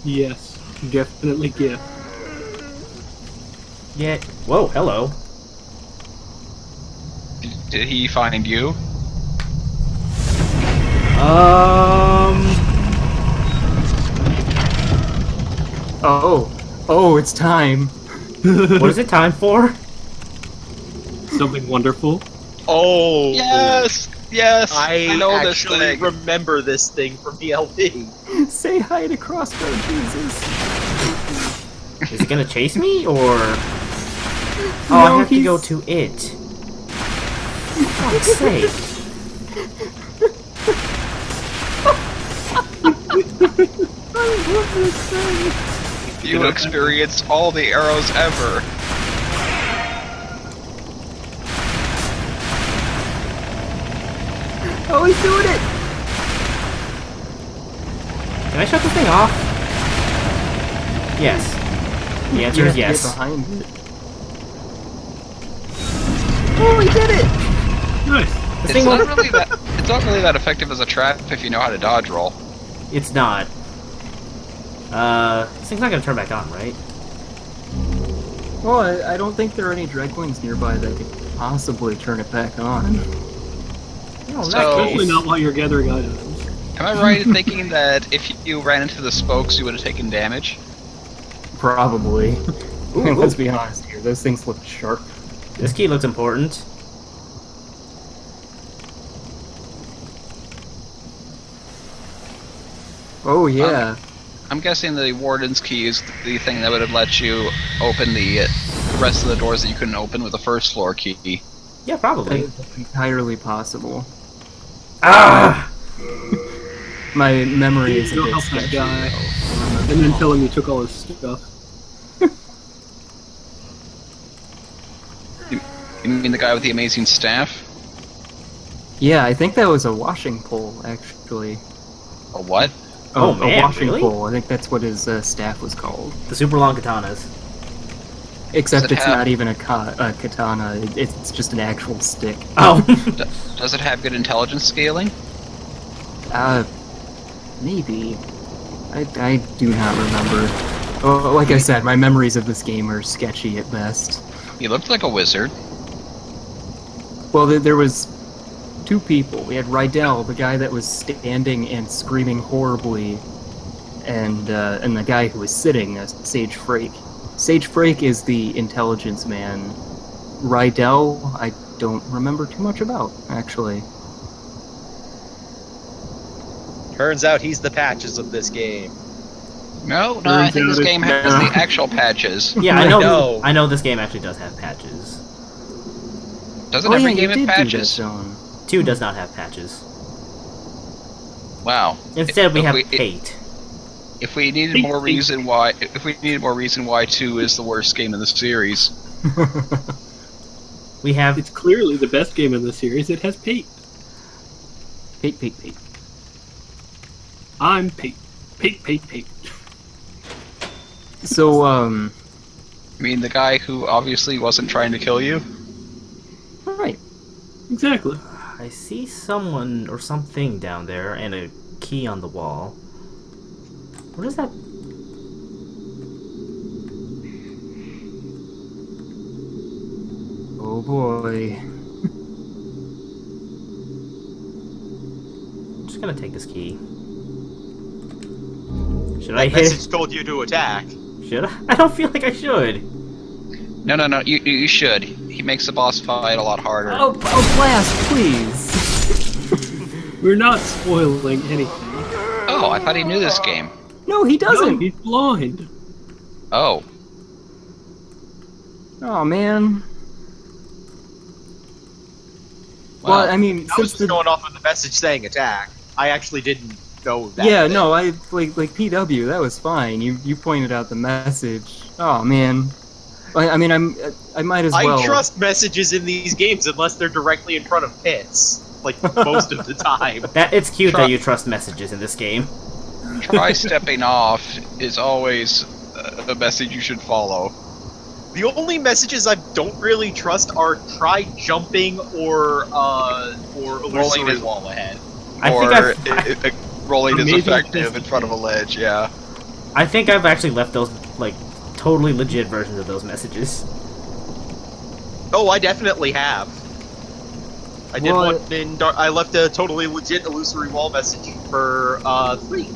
Yes, definitely gift. Yeah. Whoa, hello. Did he find you? Oh, it's time. What is it time for? Something wonderful. Oh, Yes! Yes! I know this actually thing. remember this thing from ELP. Say hi to Crossbow Jesus. Is it gonna chase me, or... Oh, No, I have to he's- go to it. For fuck's sake. I love this thing. You experienced all the arrows ever. Oh, he's doing it. Can I shut this thing off? Yes. The answer is You have to yes. get behind it. Oh, he did it. Nice. This It's thing not will... really that. It's not really that effective as a trap if you know how to dodge roll. It's not. This thing's not gonna turn back on, right? Well, I don't think there are any Dreadwings nearby that could possibly turn it back on. No, So- Especially not while you're gathering items. Am I right in thinking that if you ran into the spokes, you would have taken damage? Probably. Ooh, Let's ooh. be honest here. Those things look sharp. This key looks important. Oh yeah. I'm guessing the Warden's key is the thing that would have let you open the rest of the doors that you couldn't open with the first floor key. Yeah, probably. That's entirely possible. Ah! My memory is a Go bit help that sketchy. guy. though. And then tell him you took all his stuff. You mean the guy with the amazing staff? Yeah, I think that was a washing pole, actually. Or what? Oh, man, a washing really? pole. I think that's what his staff was called. The super long katanas. Except Does it it's have- not even a katana. It's just an actual stick. Oh! Does it have good intelligence scaling? Maybe. I do not remember. Oh, like I said, my memories of this game are sketchy at best. He looked like a wizard. Well, there was two people. We had Rydell, the guy that was standing and screaming horribly, and the guy who was sitting, Sage Frake. Sage Frake is the intelligence man. Rydell, I don't remember too much about, actually. Turns out he's the patches of this game. No, I think Turns this out game it's- has the actual patches. Yeah, I I know. know. I know this game actually does have patches. Doesn't Oh every yeah, game you have did do that, patches? Zone. 2 does not have patches. Wow. Instead, we If have we- hate. If we needed more reason why 2 is the worst game in the series. We have... It's clearly the best game in the series. It has Pete. Pate. I'm Pete. Pete. So, I mean, the guy who obviously wasn't trying to kill you? right. Exactly. I see someone or something down there and a key on the wall. What is that? Oh boy. I'm just gonna take this key. Should I That hit message told you to attack. it? Should I? I don't feel like I should. No, you should. He makes the boss fight a lot harder. Oh, blast, please. We're not spoiling anything. Oh, I thought he knew this game. No, he No, doesn't. he's blind. Oh. Oh man. Wow. Well, I mean, I was since just going off of the message saying attack. I actually didn't know that. yeah, bit. no, I like PW. That was fine. You pointed out the message. Oh man. I mean, I might as well. I trust messages in these games unless they're directly in front of pits. Like, most of the time. That it's cute Try- that you trust messages in this game. Try stepping off is always a message you should follow. The only messages I don't really trust are try jumping or illusory is- wall ahead. I or think rolling is Amazing effective in distance. front of a ledge, yeah. I think I've actually left those, like, totally legit versions of those messages. Oh, I definitely have. I did What? one in I left a totally legit illusory wall message for 3.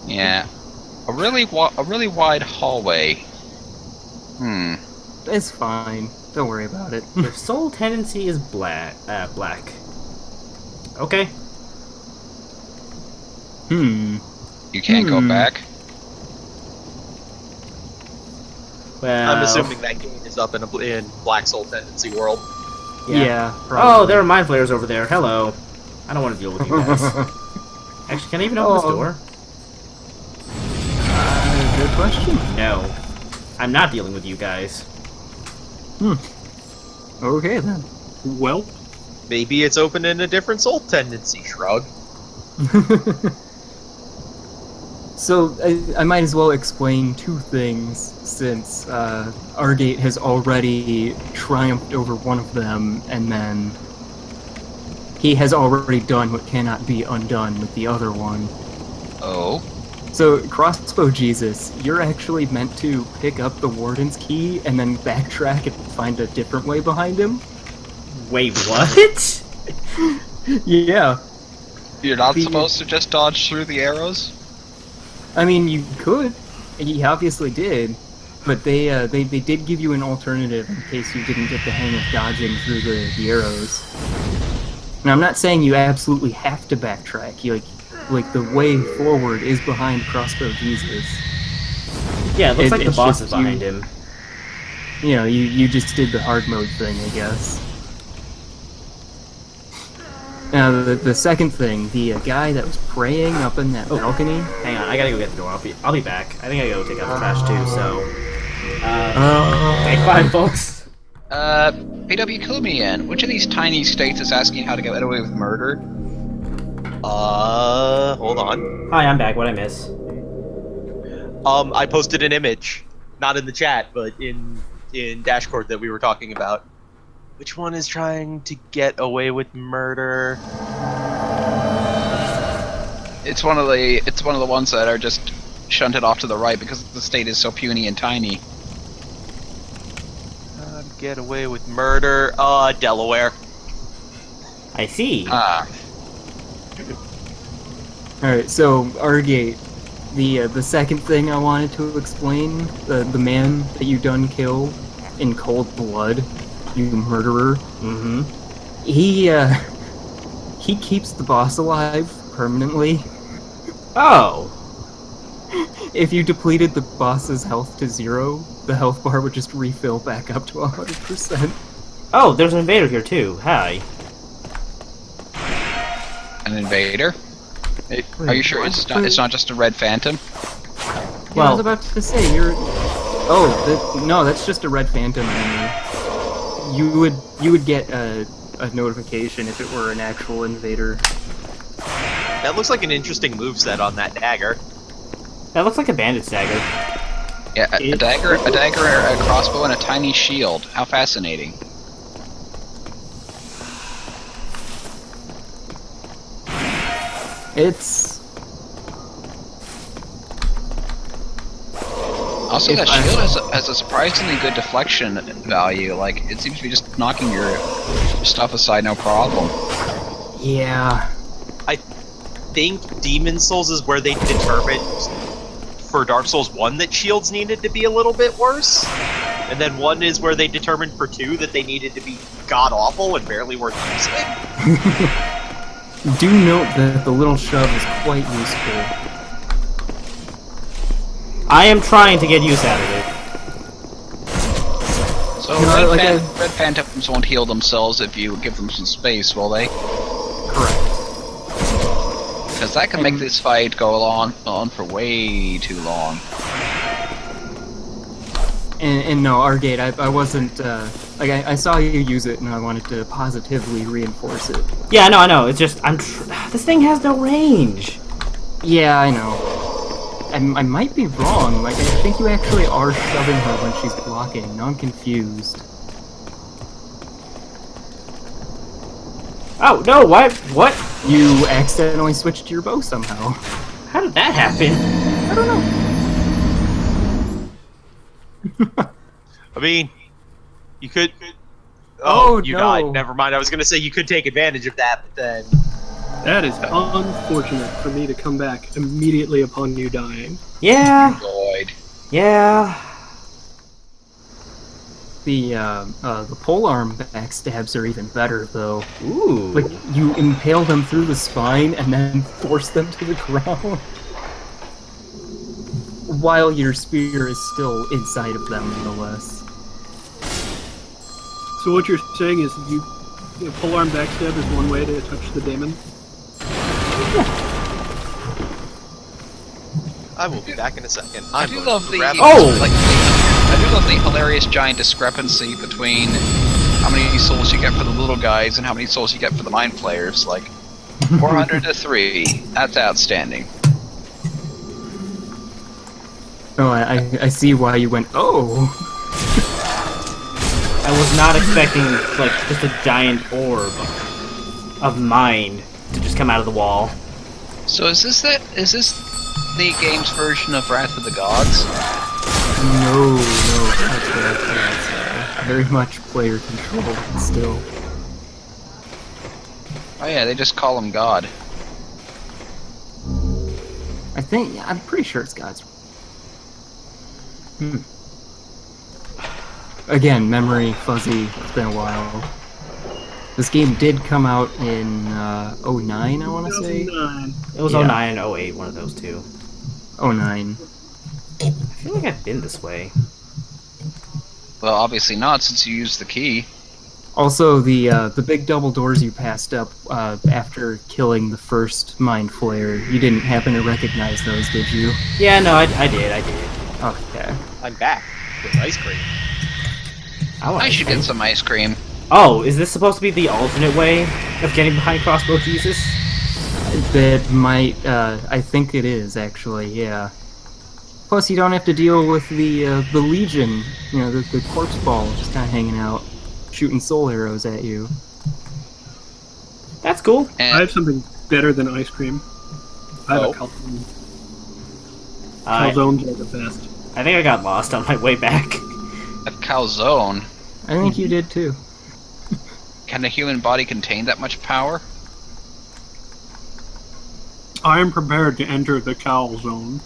Yeah. A really wide hallway. It's fine. Don't worry about it. If soul tendency is black. Okay. You can't go back. Well, I'm assuming that game is up in Black Soul Tendency world. Yeah. Oh, Probably. there are mind flayers over there. Hello. I don't want to deal with you guys. Actually, can I even open this door? Good question. No. I'm not dealing with you guys. Okay then. Well, Maybe it's open in a different Soul Tendency. Shrug. So I might as well explain 2 things, since Argate has already triumphed over one of them, and then he has already done what cannot be undone with the other one. Oh. So, Crossbow Jesus, you're actually meant to pick up the Warden's key and then backtrack and find a different way behind him? Wait, what? Yeah. You're not supposed to just dodge through the arrows? I mean, you could. He obviously did. But they did give you an alternative in case you didn't get the hang of dodging through the arrows. Now, I'm not saying you absolutely have to backtrack. Like the way forward is behind Crossbow Jesus. Yeah, it looks like the it's boss just is behind him. You know, you just did the hard mode thing, I guess. Now, the second thing, the guy that was praying up in that balcony... Hang on, I gotta go get the door. I'll be back. I think I gotta go take out the trash too, so... Take 5, folks. PW Kumian, which of these tiny states is asking how to get away with murder? Hold on. Hi, I'm back. What'd I miss? I posted an image, not in the chat, but in Dashboard that we were talking about. Which one is trying to get away with murder? It's one of the ones that are just shunted off to the right because the state is so puny and tiny. Get away with murder. Delaware. I see. Alright, so, Argate, the second thing I wanted to explain, the man that you done kill in cold blood, you murderer, he keeps the boss alive permanently. Oh! If you depleted the boss's health to 0, the health bar would just refill back up to 100%. Oh, there's an invader here too. Hi. An invader? Are you sure it's not just a red phantom? Yeah, Well- I was about to say, you're... Oh, no, that's just a red phantom enemy. You would get a notification if it were an actual invader. That looks like an interesting moveset on that dagger. That looks like a bandit's dagger. Yeah, a dagger, a crossbow, and a tiny shield. How fascinating. It's... Also, that shield has a surprisingly good deflection value. Like, it seems to be just knocking your stuff aside, no problem. Yeah. I think Demon Souls is where they determined for Dark Souls 1 that shields needed to be a little bit worse. And then 1 is where they determined for 2 that they needed to be god-awful and barely worth using. Do note that the little shove is quite useful. I am trying to get use out of it. So, No, red phantoms won't heal themselves if you give them some space, will they? Correct. Because that can make this fight go on for way too long. And no, Argate, I wasn't, like, I saw you use it and I wanted to positively reinforce it. Yeah, no, I know. It's just this thing has no range. Yeah, I know. I might be wrong. Like, I think you actually are shoving her when she's blocking. Now I'm confused. Oh no! What? You accidentally switched to your bow somehow. How did that happen? I don't know. I mean, you could. Oh, you no. died. Never mind. I was gonna say you could take advantage of that, but then. That is unfortunate for me to come back immediately upon you dying. Yeah. Lloyd. Yeah. The polearm backstabs are even better, though. Ooh. Like, you impale them through the spine and then force them to the ground. While your spear is still inside of them, nonetheless. So what you're saying is polearm backstab is one way to touch the demon? I will be back in a second. I do love the Oh! I do love the hilarious giant discrepancy between how many souls you get for the little guys and how many souls you get for the mind flayers. Like 400 to 3. That's outstanding. Oh, I see why you went, oh! I was not expecting, like, just a giant orb of mind to just come out of the wall. So is this the game's version of Wrath of the Gods? No, that's what I can't say. Very much player control, still. Oh yeah, they just call him God. I'm pretty sure it's God's. Again, memory fuzzy, it's been a while. This game did come out in 09, I want to say? 2009. It was Yeah. 09 and 08, one of those two. 09. I feel like I've been this way. Well, obviously not, since you used the key. Also, the big double doors you passed up after killing the first Mind Flayer, you didn't happen to recognize those, did you? Yeah, no, I did. Okay. I'm back with ice cream. I should get some ice cream. Oh, is this supposed to be the alternate way of getting behind Crossbow Jesus? That might, I think it is, actually, yeah. Plus, you don't have to deal with the Legion, the corpse ball just kind of hanging out, shooting soul arrows at you. That's cool. I And have something better than ice cream. I have Oh. a calzone. I Calzones are the best. think I got lost on my way back. a calzone. I think you did, too. Can a human body contain that much power? I am prepared to enter the calzone.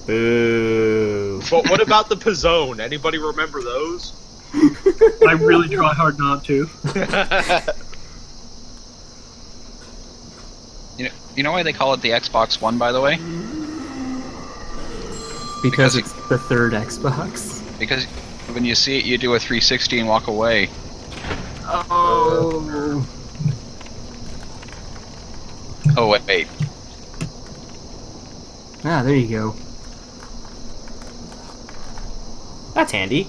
Boo. But what about the Pizzone? Anybody remember those? I really try hard not to. You know why they call it the Xbox One, by the way? Because Because it's the third Xbox. Because when you see it, you do a 360 and walk away. Oh. Oh wait. Ah, there you go. That's handy.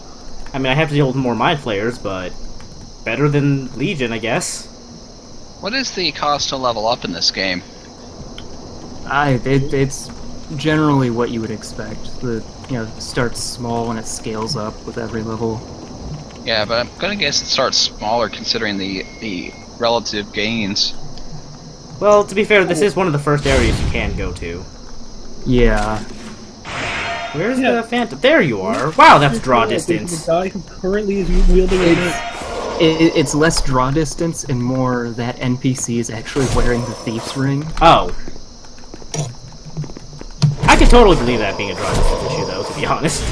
I mean, I have to deal with more Mind Flayers, but better than Legion, I guess. What is the cost to level up in this game? It's generally what you would expect. It starts small and it scales up with every level. Yeah, but I'm gonna guess it starts smaller considering the relative gains. Well, to be fair, this is one of the first areas you can go to. Yeah. Where's the Phantom? There you are. Wow, that's draw distance. The guy who currently is wielding a knife. It's less draw distance and more that NPC is actually wearing the Thief's Ring. Oh. I could totally believe that being a draw distance issue, though, to be honest.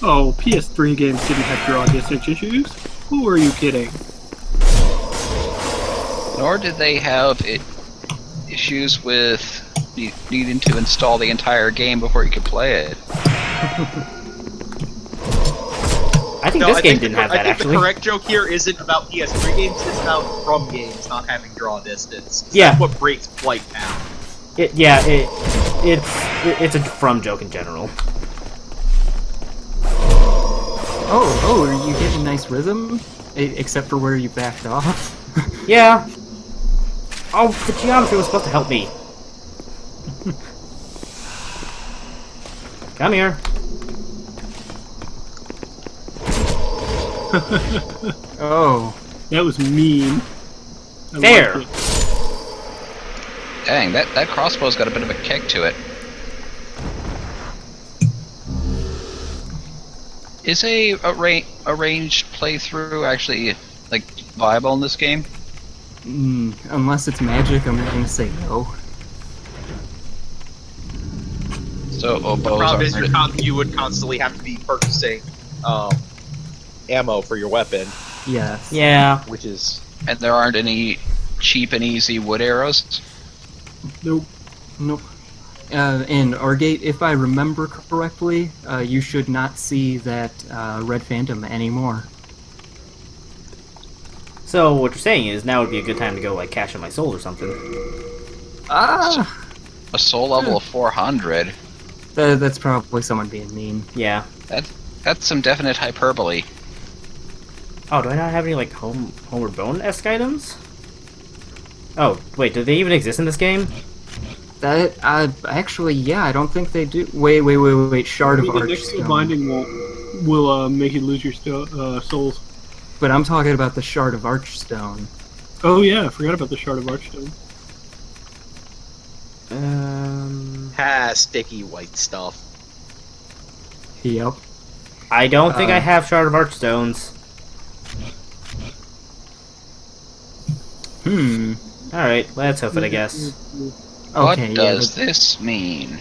Oh, PS3 games didn't have draw distance issues. Who are you kidding? Nor did they have issues with needing to install the entire game before you could play it. I think this game didn't have that, actually. The correct joke here isn't about PS3 games, it's about From games not having draw distance. Yeah. That's what breaks Blight down. It's a From joke in general. Oh, are you getting nice rhythm? Except for where you backed off. Yeah. Oh, the geometry was supposed to help me. Come here. Oh. That was mean. I There. liked it. Dang, that crossbow's got a bit of a kick to it. Is a ranged playthrough actually like viable in this game? Unless it's magic, I'm going to say no. So The problem is you would constantly have to be purchasing ammo for your weapon, Yes. Yeah. which is and there aren't any cheap and easy wood arrows. Nope. Nope. And Argate, if I remember correctly, you should not see that Red Phantom anymore. So what you're saying is now would be a good time to go like cash in my soul or something. Ah! A soul level of 400. That's probably someone being mean. Yeah. That's some definite hyperbole. Oh, do I not have any like Homeward Bone-esque items? Oh, wait, do they even exist in this game? That actually, yeah, I don't think they do. Wait. Shard of The next Archstone. binding will make you lose your souls. But I'm talking about the Shard of Archstone. Oh yeah, I forgot about the Shard of Archstone. sticky white stuff. Yep. I don't think I have Shard of Archstones. Alright, let's hoof it, I guess. Okay, What does this mean?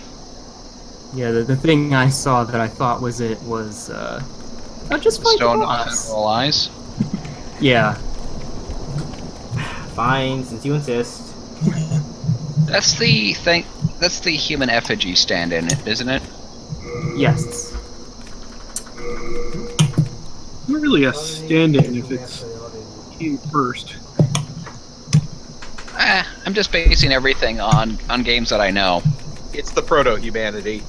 Yeah, the thing I saw that I thought was it was, just fight the Stone boss. Ephemeral Eyes? Yeah. Fine, since you insist. That's the thing. That's the human effigy stand-in, isn't it? Yes. Not really a stand-in if it's came first. I'm just basing everything on games that I know. It's the proto-humanity.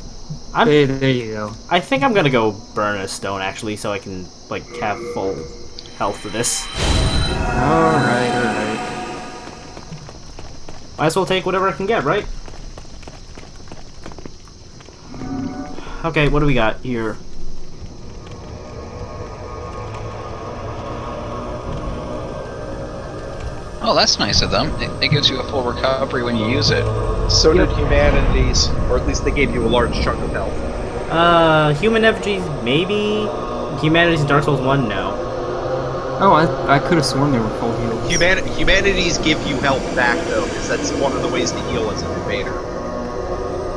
There you go. I think I'm gonna go burn a stone actually, so I can like have full health for this. Alright. Might as well take whatever I can get, right? Okay, what do we got here? Oh, that's nice of them. It gives you a full recovery when you use it. So did humanities, or at least they gave you a large chunk of health. Human effigies, maybe? Humanities in Dark Souls 1, no. Oh, I could have sworn they were full heals. Humanities give you health back, though, because that's one of the ways to heal as an invader.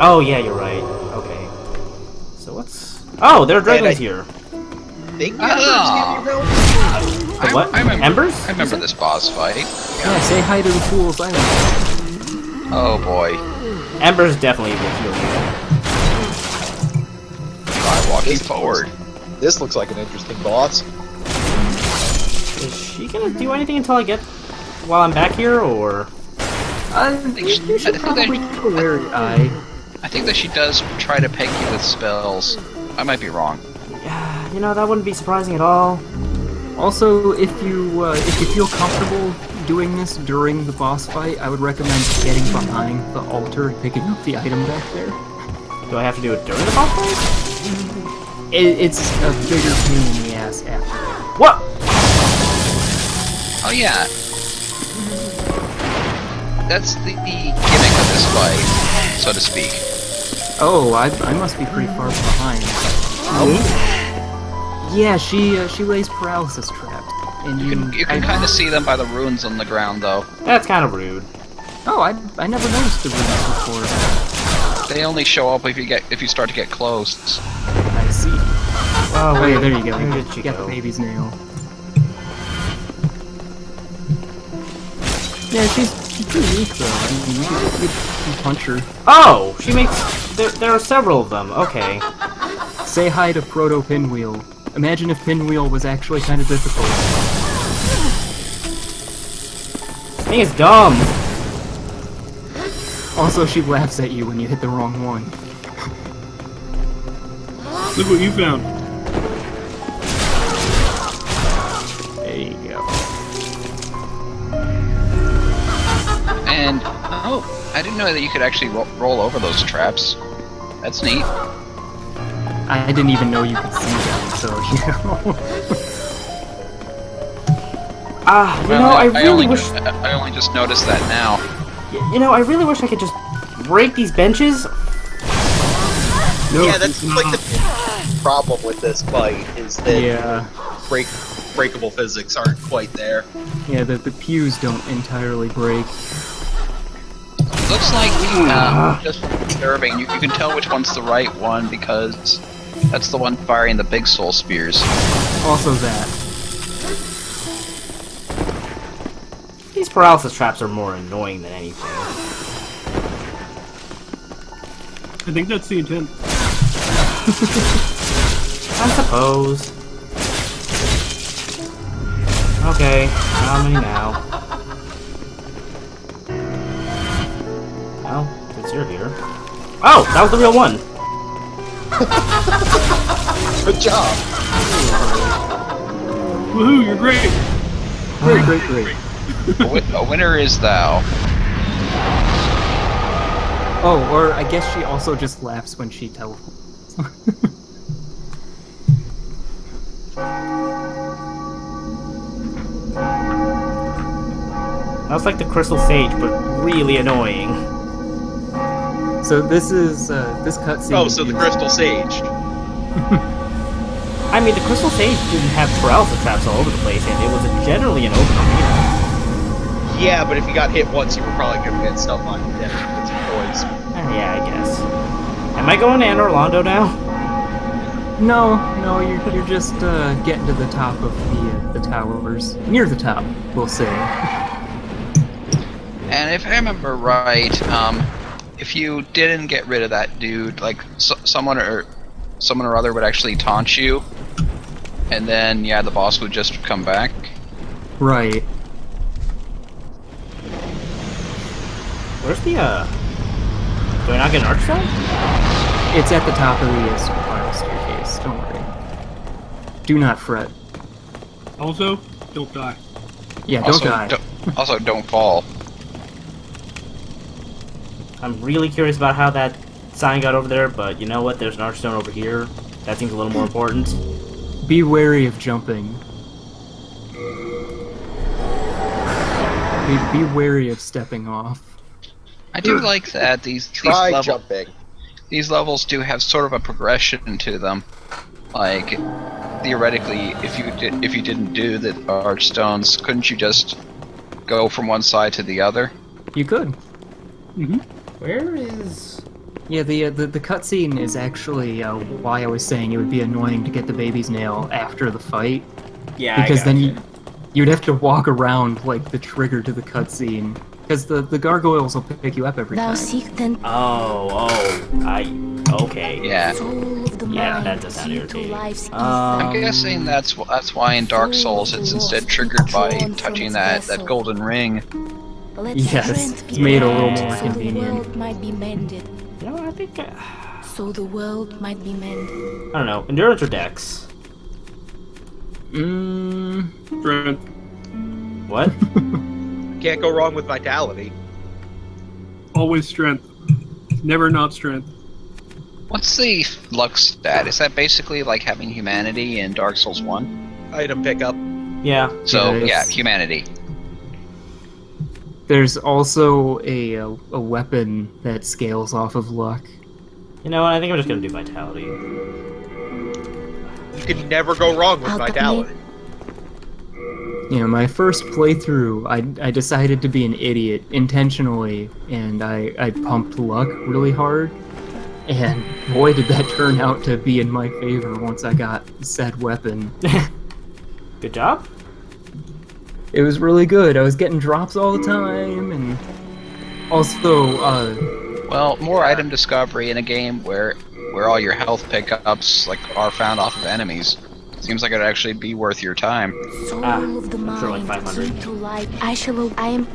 Oh, yeah, you're right. Okay. So what's... Oh, there are dragons here. Think Ah. give you health? The what? I remember, Embers? I remember this boss fight. Yeah, say hi to the fools. I know. Oh boy. Embers definitely will heal you. Try walking forward. This looks like an interesting boss. Is she gonna do anything until I get... while I'm back here, or... You should probably keep a wary eye. I think that she does try to peg you with spells. I might be wrong. Yeah, you know, that wouldn't be surprising at all. Also, if you feel comfortable doing this during the boss fight, I would recommend getting behind the altar and picking up the item back there. Do I have to do it during the boss fight? It's a bigger pain in the ass after. What? Oh yeah. That's the gimmick of this fight, so to speak. Oh, I must be pretty far behind. Yeah, she lays paralysis traps, and You can kind of see them by the runes on the ground, though. That's kind of rude. Oh, I never noticed the runes before. They only show up if you start to get close. I see. Oh, yeah, there you go. Where did she You got go? the baby's nail. Yeah, she's pretty weak though. I mean, you can punch her. Oh! She makes... There are several of them. Okay. Say hi to Proto Pinwheel. Imagine if Pinwheel was actually kind of difficult. This thing is dumb. Also, she laughs at you when you hit the wrong one. Look what you found. There you go. And oh, I didn't know that you could actually roll over those traps. That's neat. I didn't even know you could see them, so you know. You know, I really wish... I only just noticed that now. You know, I really wish I could just break these benches. No, Yeah, that's it's like not. the problem with this fight is that Yeah, breakable physics aren't quite there. yeah. The pews don't entirely break. Looks like just observing, you can tell which one's the right one because that's the one firing the big soul spears. Also that. These paralysis traps are more annoying than anything. I think that's the intent. I suppose. Okay, how many now? Well, since you're here. Oh, that was the real one! Good job. Woohoo, you're great! Great. A winner is thou. Oh, or I guess she also just laughs when she teleports. That was like the Crystal Sage, but really annoying. So this is this cutscene. Oh, so the Crystal Sage. I mean, the Crystal Sage didn't have paralysis traps all over the place, and it was generally an open arena. Yeah, but if you got hit once, you were probably going to get stuff on you then with some poise. Yeah, I guess. Am I going to Anne Orlando now? No, you're just getting to the top of the towers, near the top, we'll say. And if I remember right, if you didn't get rid of that dude, like someone or other would actually taunt you, and then yeah, the boss would just come back. Right. Where's the, do I not get an archstone? It's at the top of the spiral staircase. Don't worry. Do not fret. Also, don't die. Yeah, don't Also, die. Also, don't fall. I'm really curious about how that sign got over there, but you know what? There's an archstone over here. That seems a little more important. Be wary of jumping. Be wary of stepping off. I do like that these Jumping. these levels do have sort of a progression to them. Like theoretically, if you didn't do the archstones, couldn't you just go from one side to the other? You could. Mm-hmm. Where is... Yeah, the cutscene is actually why I was saying it would be annoying to get the baby's nail after the fight, Yeah, because then you'd have to walk around like the trigger to the cutscene, because the gargoyles will pick you up every Thou time. seek then okay. Yeah. soul of the Yeah, mind, that does sound key to irritating. life's I'm guessing that's why in Dark Souls it's instead triggered by touching that golden ring. Let Yes, strength it's be made a added, little more so the convenient. world might be mended. You know, I think... So the world might be mended. I don't know. Endurance or Dex? Strength. What? Can't go wrong with Vitality. Always strength. Never not strength. What's the luck stat? Is that basically like having humanity in Dark Souls 1? Item pickup. Yeah. So Yeah, yeah, it's- humanity. There's also a weapon that scales off of luck. You know what? I think I'm just gonna do Vitality. You can never go wrong with Vitality. You know, my first playthrough, I decided to be an idiot intentionally, and I pumped luck really hard. And boy, did that turn out to be in my favor once I got said weapon. Good job. It was really good. I was getting drops all the time, and also, Well, more item discovery in a game where all your health pickups like are found off of enemies. Seems like it'd actually be worth your time. Soul of the I'm sure like mind, 500. key to life. I am.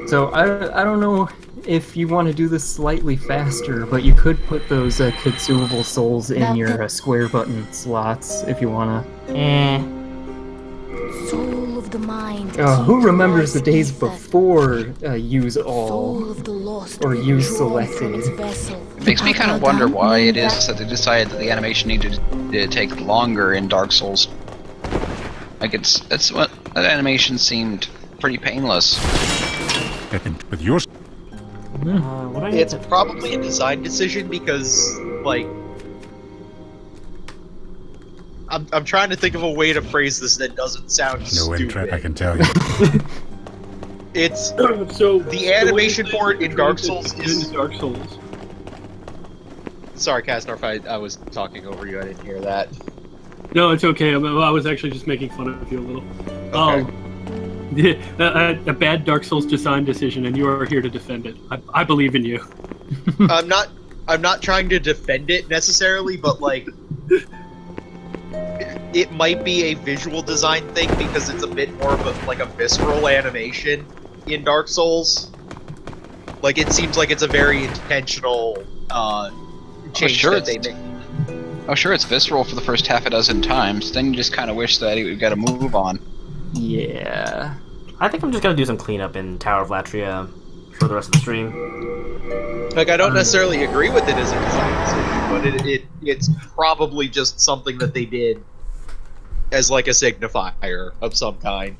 so I don't know if you want to do this slightly faster, but you could put those consumable souls in your square button slots if you wanna. Soul of the mind. Who key to remembers the life's days ether. before use all? Soul of the lost, or use withdrawn from selecting. its vessel. It makes me kind of wonder why it is that they decided that the animation needed to take longer in Dark Souls. Like it's what that animation seemed pretty painless. With your What do I need It's to... probably a design decision because, like, I'm trying to think of a way to phrase this that doesn't sound no stupid. interest, I can tell you. It's So the animation so for it in what Dark is it Souls in is. Dark Souls. Sorry, Casnarf, I was talking over you. I didn't hear that. No, it's okay. I was actually just making fun of you a little. Okay. A bad Dark Souls design decision, and you are here to defend it. I believe in you. I'm not trying to defend it necessarily, but like it might be a visual design thing because it's a bit more of a visceral animation in Dark Souls. Like it seems like it's a very intentional change sure that they it's- make. Oh, sure, it's visceral for the first half a dozen times. Then you just kind of wish that he would get a move on. Yeah. I think I'm just gonna do some cleanup in Tower of Latria for the rest of the stream. Like I don't necessarily agree with it as a design decision, but it's probably just something that they did as like a signifier of some kind.